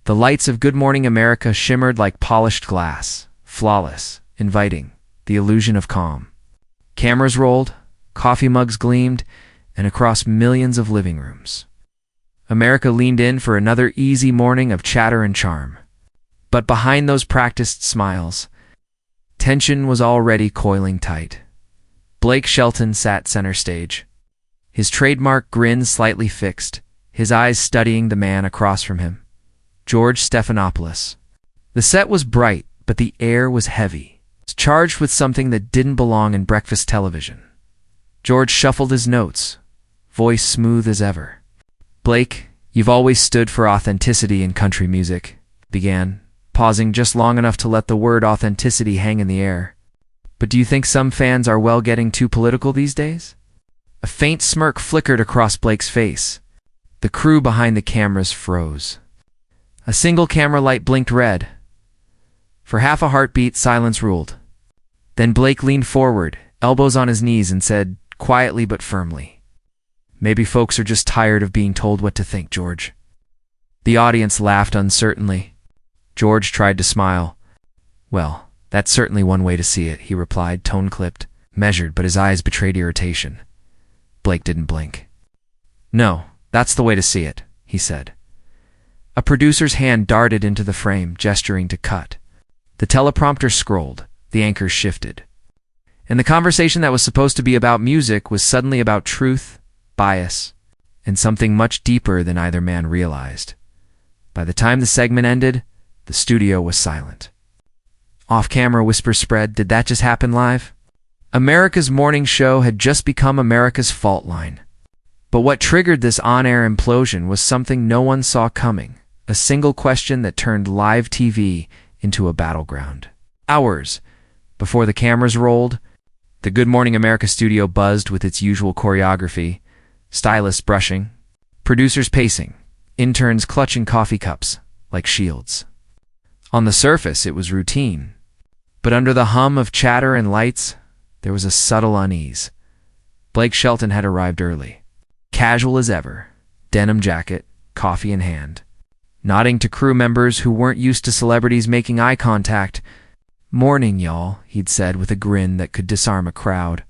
The lights of Good Morning America shimmered like polished glass, flawless, inviting, the illusion of calm. Cameras rolled, coffee mugs gleamed, and across millions of living rooms, America leaned in for another easy morning of chatter and charm. But behind those practiced smiles, tension was already coiling tight. Blake Shelton sat center stage, his trademark grin slightly fixed, his eyes studying the man across from him, George Stephanopoulos. The set was bright, but the air was heavy, charged with something that didn't belong in breakfast television. George shuffled his notes, voice smooth as ever. "Blake, you've always stood for authenticity in country music," began, pausing just long enough to let the word authenticity hang in the air. "But do you think some fans are getting too political these days?" A faint smirk flickered across Blake's face. The crew behind the cameras froze. A single camera light blinked red. For half a heartbeat, silence ruled. Then Blake leaned forward, elbows on his knees, and said, quietly but firmly, "Maybe folks are just tired of being told what to think, George." The audience laughed uncertainly. George tried to smile. "Well, that's certainly one way to see it," he replied, tone clipped, measured, but his eyes betrayed irritation. Blake didn't blink. "No, that's the way to see it," he said. A producer's hand darted into the frame, gesturing to cut. The teleprompter scrolled, the anchors shifted. And the conversation that was supposed to be about music was suddenly about truth, bias, and something much deeper than either man realized. By the time the segment ended, the studio was silent. Off-camera whispers spread, "Did that just happen live?" America's morning show had just become America's fault line. But what triggered this on-air implosion was something no one saw coming, a single question that turned live TV into a battleground. Hours before the cameras rolled, the Good Morning America studio buzzed with its usual choreography, stylists brushing, producers pacing, interns clutching coffee cups like shields. On the surface, it was routine, but under the hum of chatter and lights, there was a subtle unease. Blake Shelton had arrived early, casual as ever, denim jacket, coffee in hand, nodding to crew members who weren't used to celebrities making eye contact. "Morning, y'all," he'd said with a grin that could disarm a crowd.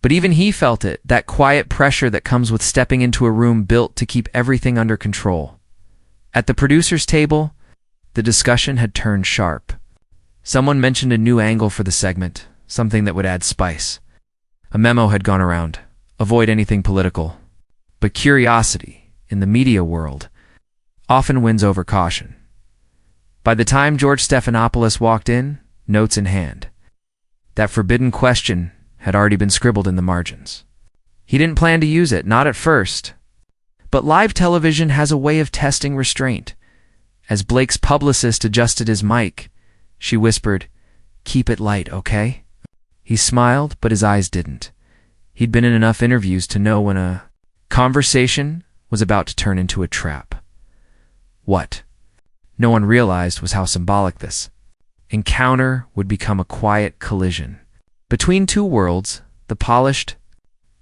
But even he felt it, that quiet pressure that comes with stepping into a room built to keep everything under control. At the producer's table, the discussion had turned sharp. Someone mentioned a new angle for the segment, something that would add spice. A memo had gone around, "Avoid anything political." But curiosity, in the media world, often wins over caution. By the time George Stephanopoulos walked in, notes in hand, that forbidden question had already been scribbled in the margins. He didn't plan to use it, not at first. But live television has a way of testing restraint. As Blake's publicist adjusted his mic, she whispered, "Keep it light, okay?" He smiled, but his eyes didn't. He'd been in enough interviews to know when a conversation was about to turn into a trap. What no one realized was how symbolic this encounter would become a quiet collision between two worlds, the polished,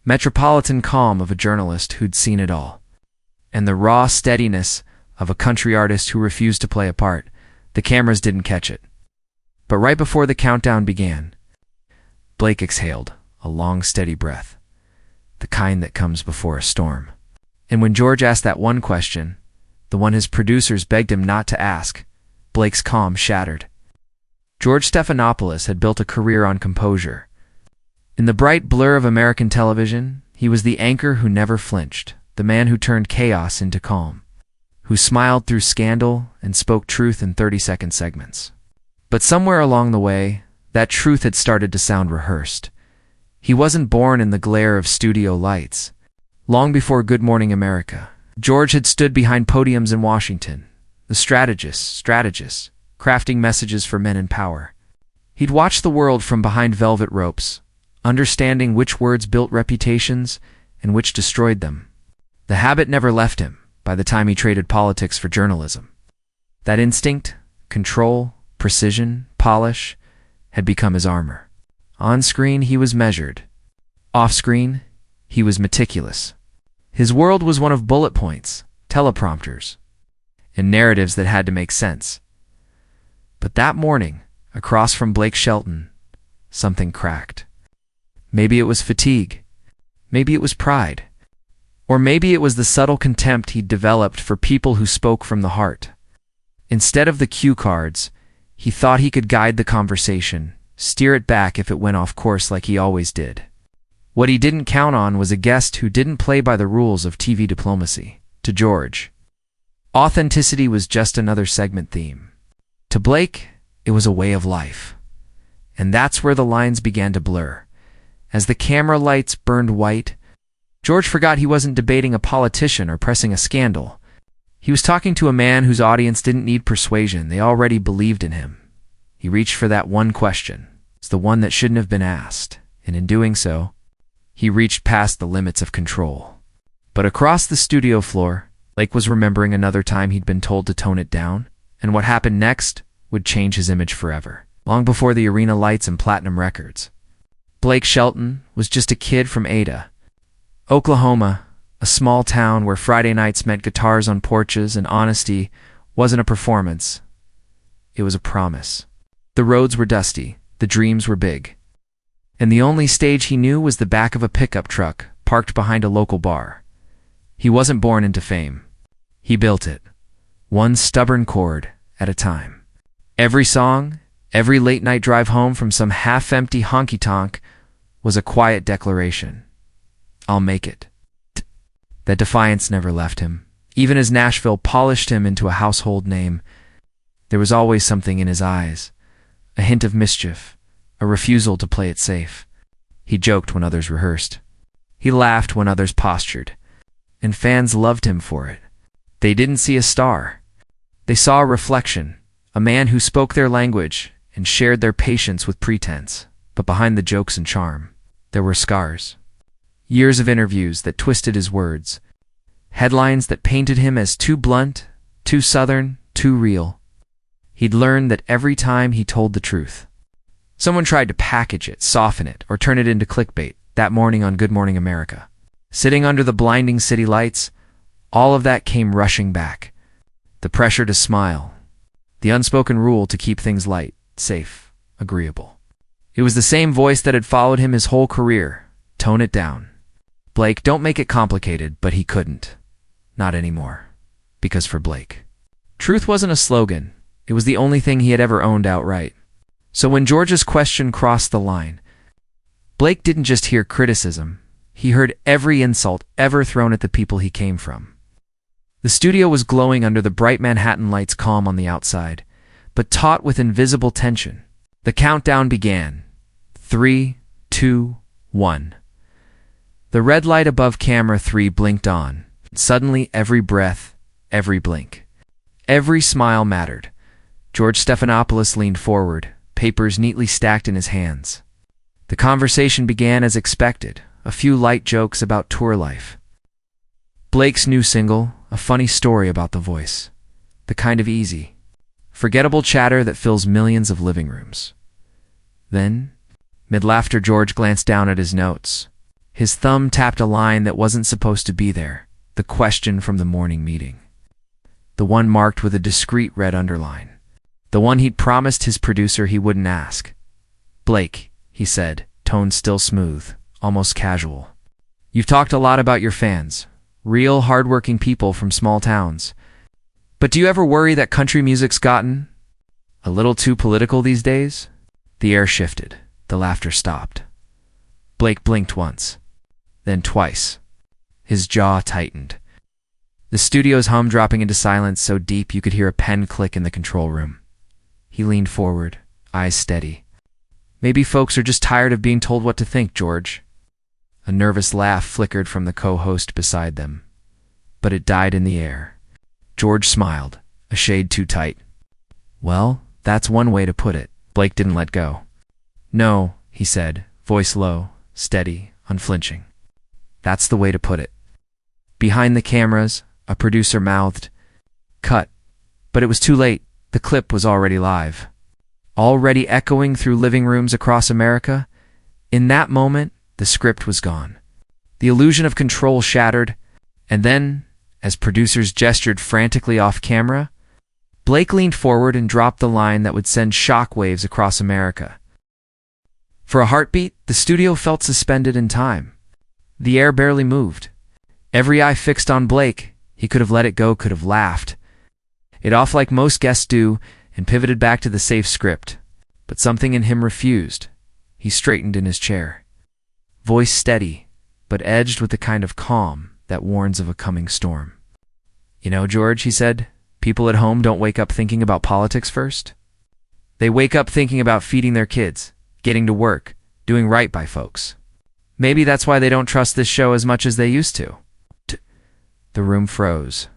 metropolitan calm of a journalist who'd seen it all, and the raw steadiness of a country artist who refused to play a part. The cameras didn't catch it. But right before the countdown began, Blake exhaled a long, steady breath, the kind that comes before a storm. And when George asked that one question, the one his producers begged him not to ask, Blake's calm shattered. George Stephanopoulos had built a career on composure. In the bright blur of American television, he was the anchor who never flinched, the man who turned chaos into calm, who smiled through scandal and spoke truth in 30-second segments. But somewhere along the way, that truth had started to sound rehearsed. He wasn't born in the glare of studio lights. Long before Good Morning America, George had stood behind podiums in Washington, the strategist, crafting messages for men in power. He'd watched the world from behind velvet ropes, understanding which words built reputations and which destroyed them. The habit never left him by the time he traded politics for journalism. That instinct, control, precision, polish, had become his armor. On screen, he was measured. Off screen, he was meticulous. His world was one of bullet points, teleprompters, and narratives that had to make sense. But that morning, across from Blake Shelton, something cracked. Maybe it was fatigue. Maybe it was pride. Or maybe it was the subtle contempt he'd developed for people who spoke from the heart. Instead of the cue cards, he thought he could guide the conversation, steer it back if it went off course like he always did. What he didn't count on was a guest who didn't play by the rules of TV diplomacy. To George, authenticity was just another segment theme. To Blake, it was a way of life. And that's where the lines began to blur. As the camera lights burned white, George forgot he wasn't debating a politician or pressing a scandal. He was talking to a man whose audience didn't need persuasion. They already believed in him. He reached for that one question. It's the one that shouldn't have been asked. And in doing so, he reached past the limits of control. But across the studio floor, Blake was remembering another time he'd been told to tone it down, and what happened next would change his image forever, long before the arena lights and platinum records. Blake Shelton was just a kid from Ada, Oklahoma, a small town where Friday nights meant guitars on porches and honesty wasn't a performance. It was a promise. The roads were dusty, the dreams were big. And the only stage he knew was the back of a pickup truck parked behind a local bar. He wasn't born into fame. He built it, one stubborn chord at a time. Every song, every late-night drive home from some half-empty honky-tonk was a quiet declaration. I'll make it. That defiance never left him. Even as Nashville polished him into a household name, there was always something in his eyes, a hint of mischief, a refusal to play it safe. He joked when others rehearsed. He laughed when others postured. And fans loved him for it. They didn't see a star. They saw a reflection, a man who spoke their language and shared their patience with pretense. But behind the jokes and charm, there were scars. Years of interviews that twisted his words. Headlines that painted him as too blunt, too southern, too real. He'd learned that every time he told the truth, someone tried to package it, soften it, or turn it into clickbait. That morning on Good Morning America, sitting under the blinding city lights, all of that came rushing back. The pressure to smile. The unspoken rule to keep things light, safe, agreeable. It was the same voice that had followed him his whole career. Tone it down. Blake, don't make it complicated, but he couldn't. Not anymore. Because for Blake, truth wasn't a slogan. It was the only thing he had ever owned outright. So when George's question crossed the line, Blake didn't just hear criticism. He heard every insult ever thrown at the people he came from. The studio was glowing under the bright Manhattan lights, calm on the outside, but taut with invisible tension. The countdown began. 3, 2, 1. The red light above camera 3 blinked on. Suddenly, every breath, every blink, every smile mattered. George Stephanopoulos leaned forward, papers neatly stacked in his hands. The conversation began as expected, a few light jokes about tour life. Blake's new single, a funny story about the voice. The kind of easy, forgettable chatter that fills millions of living rooms. Then, mid-laughter, George glanced down at his notes. His thumb tapped a line that wasn't supposed to be there, the question from the morning meeting. The one marked with a discreet red underline. The one he'd promised his producer he wouldn't ask. Blake, he said, tone still smooth, almost casual. You've talked a lot about your fans, real hardworking people from small towns. But do you ever worry that country music's gotten a little too political these days? The air shifted. The laughter stopped. Blake blinked once, then twice. His jaw tightened. The studio's hum dropping into silence so deep you could hear a pen click in the control room. He leaned forward, eyes steady. Maybe folks are just tired of being told what to think, George. A nervous laugh flickered from the co-host beside them, but it died in the air. George smiled, a shade too tight. Well, that's one way to put it. Blake didn't let go. No, he said, voice low, steady, unflinching. That's the way to put it. Behind the cameras, a producer mouthed, "Cut." But it was too late. The clip was already live. Already echoing through living rooms across America. In that moment, the script was gone. The illusion of control shattered, and then, as producers gestured frantically off camera, Blake leaned forward and dropped the line that would send shockwaves across America. For a heartbeat, the studio felt suspended in time. The air barely moved. Every eye fixed on Blake. He could have let it go, could have laughed it off like most guests do, and pivoted back to the safe script. But something in him refused. He straightened in his chair. Voice steady, but edged with the kind of calm that warns of a coming storm. "You know, George," he said, "people at home don't wake up thinking about politics first. They wake up thinking about feeding their kids, getting to work, doing right by folks. Maybe that's why they don't trust this show as much as they used to." The room froze.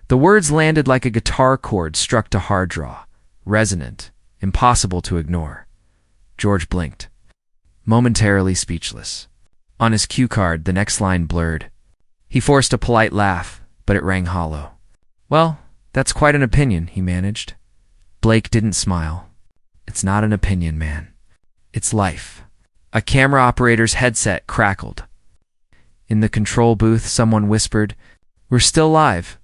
The words landed like a guitar chord struck to hard draw, resonant, impossible to ignore. George blinked, momentarily speechless. On his cue card, the next line blurred. He forced a polite laugh, but it rang hollow. "Well, that's quite an opinion," he managed. Blake didn't smile. "It's not an opinion, man. It's life." A camera operator's headset crackled. In the control booth, someone whispered, "We're still live."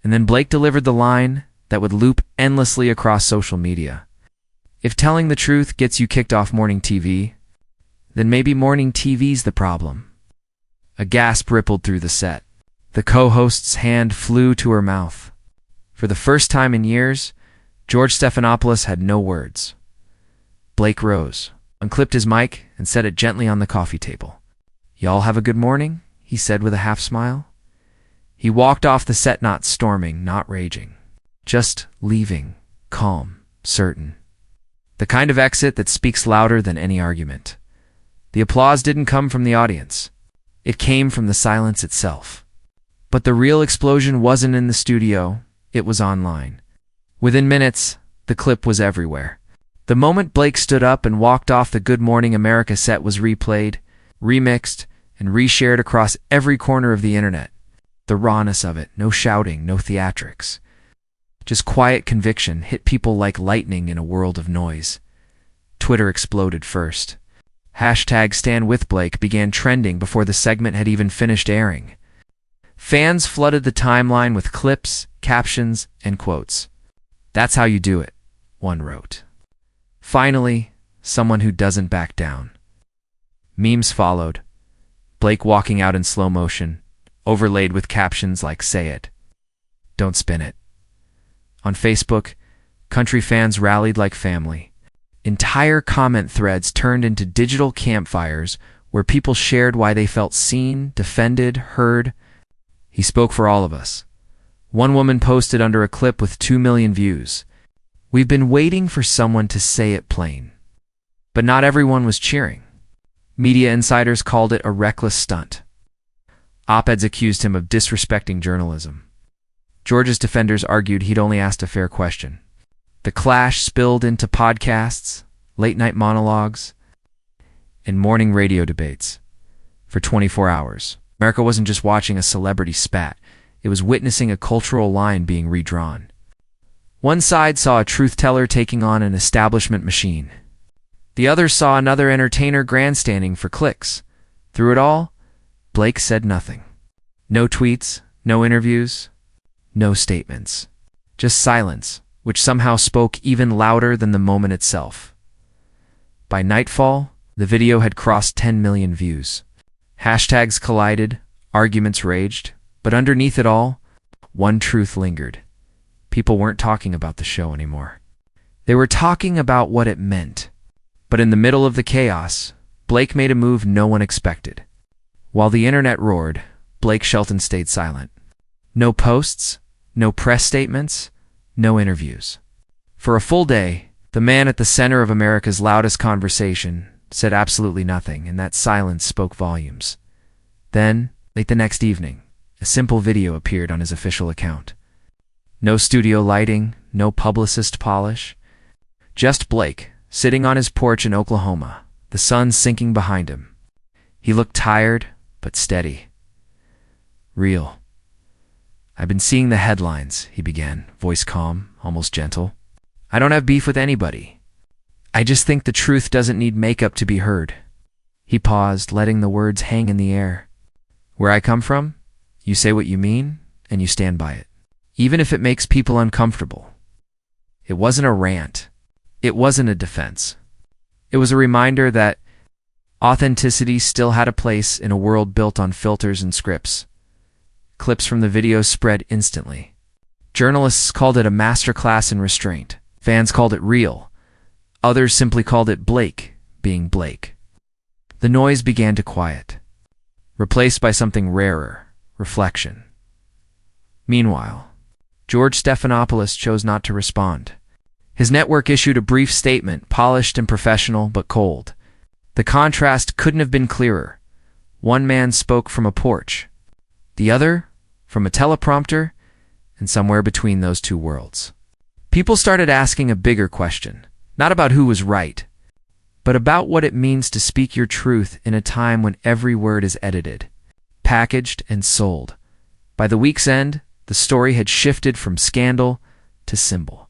And then Blake delivered the line that would loop endlessly across social media. "If telling the truth gets you kicked off morning TV, then maybe morning TV's the problem." A gasp rippled through the set. The co-host's hand flew to her mouth. For the first time in years, George Stephanopoulos had no words. Blake rose, unclipped his mic, and set it gently on the coffee table. "Y'all have a good morning?" he said with a half-smile. He walked off the set, not storming, not raging, just leaving, calm, certain. The kind of exit that speaks louder than any argument. The applause didn't come from the audience. It came from the silence itself. But the real explosion wasn't in the studio, it was online. Within minutes, the clip was everywhere. The moment Blake stood up and walked off the Good Morning America set was replayed, remixed, and reshared across every corner of the internet. The rawness of it, no shouting, no theatrics. Just quiet conviction hit people like lightning in a world of noise. Twitter exploded first. #StandWithBlake began trending before the segment had even finished airing. Fans flooded the timeline with clips, captions, and quotes. "That's how you do it," one wrote. "Finally, someone who doesn't back down." Memes followed. Blake walking out in slow motion, overlaid with captions like "Say it. Don't spin it." On Facebook, country fans rallied like family. Entire comment threads turned into digital campfires where people shared why they felt seen, defended, heard. "He spoke for all of us." One woman posted under a clip with 2 million views. "We've been waiting for someone to say it plain." But not everyone was cheering. Media insiders called it a reckless stunt. Op-eds accused him of disrespecting journalism. George's defenders argued he'd only asked a fair question. The clash spilled into podcasts, late-night monologues, and morning radio debates. For 24 hours, America wasn't just watching a celebrity spat, it was witnessing a cultural line being redrawn. One side saw a truth-teller taking on an establishment machine. The other saw another entertainer grandstanding for clicks. Through it all, Blake said nothing. No tweets, no interviews, no statements. Just silence, which somehow spoke even louder than the moment itself. By nightfall, the video had crossed 10 million views. Hashtags collided, arguments raged, but underneath it all, one truth lingered. People weren't talking about the show anymore. They were talking about what it meant. But in the middle of the chaos, Blake made a move no one expected. While the internet roared, Blake Shelton stayed silent. No posts, no press statements, no interviews. For a full day, the man at the center of America's loudest conversation said absolutely nothing, and that silence spoke volumes. Then, late the next evening, a simple video appeared on his official account. No studio lighting, no publicist polish. Just Blake, sitting on his porch in Oklahoma, the sun sinking behind him. He looked tired, but steady. "Real. I've been seeing the headlines," he began, voice calm, almost gentle. "I don't have beef with anybody. I just think the truth doesn't need makeup to be heard." He paused, letting the words hang in the air. "Where I come from, you say what you mean, and you stand by it. Even if it makes people uncomfortable. It wasn't a rant. It wasn't a defense. It was a reminder that authenticity still had a place in a world built on filters and scripts. Clips from the video spread instantly. Journalists called it a masterclass in restraint. Fans called it real. Others simply called it Blake being Blake. The noise began to quiet, replaced by something rarer, reflection. Meanwhile, George Stephanopoulos chose not to respond. His network issued a brief statement, polished and professional, but cold. The contrast couldn't have been clearer. One man spoke from a porch, the other from a teleprompter, and somewhere between those two worlds. People started asking a bigger question, not about who was right, but about what it means to speak your truth in a time when every word is edited, packaged, and sold. By the week's end, the story had shifted from scandal to symbol.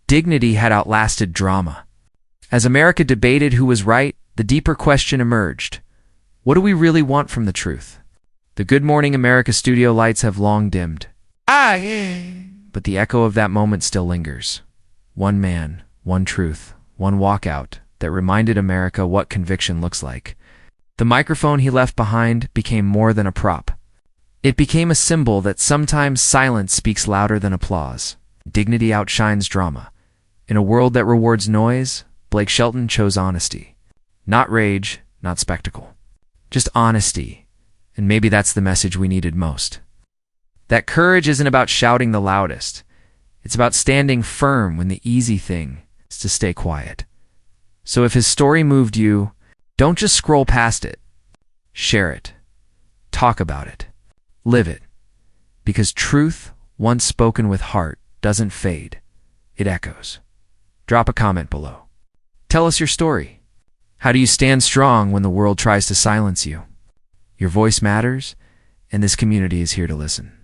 Dignity had outlasted drama. As America debated who was right, the deeper question emerged. What do we really want from the truth? The Good Morning America studio lights have long dimmed. But the echo of that moment still lingers. One man, one truth, one walkout that reminded America what conviction looks like. The microphone he left behind became more than a prop. It became a symbol that sometimes silence speaks louder than applause. Dignity outshines drama. In a world that rewards noise, Blake Shelton chose honesty. Not rage, not spectacle. Just honesty. And maybe that's the message we needed most. That courage isn't about shouting the loudest. It's about standing firm when the easy thing is to stay quiet. So if his story moved you, don't just scroll past it. Share it. Talk about it. Live it. Because truth, once spoken with heart, doesn't fade. It echoes. Drop a comment below. Tell us your story. How do you stand strong when the world tries to silence you? Your voice matters, and this community is here to listen.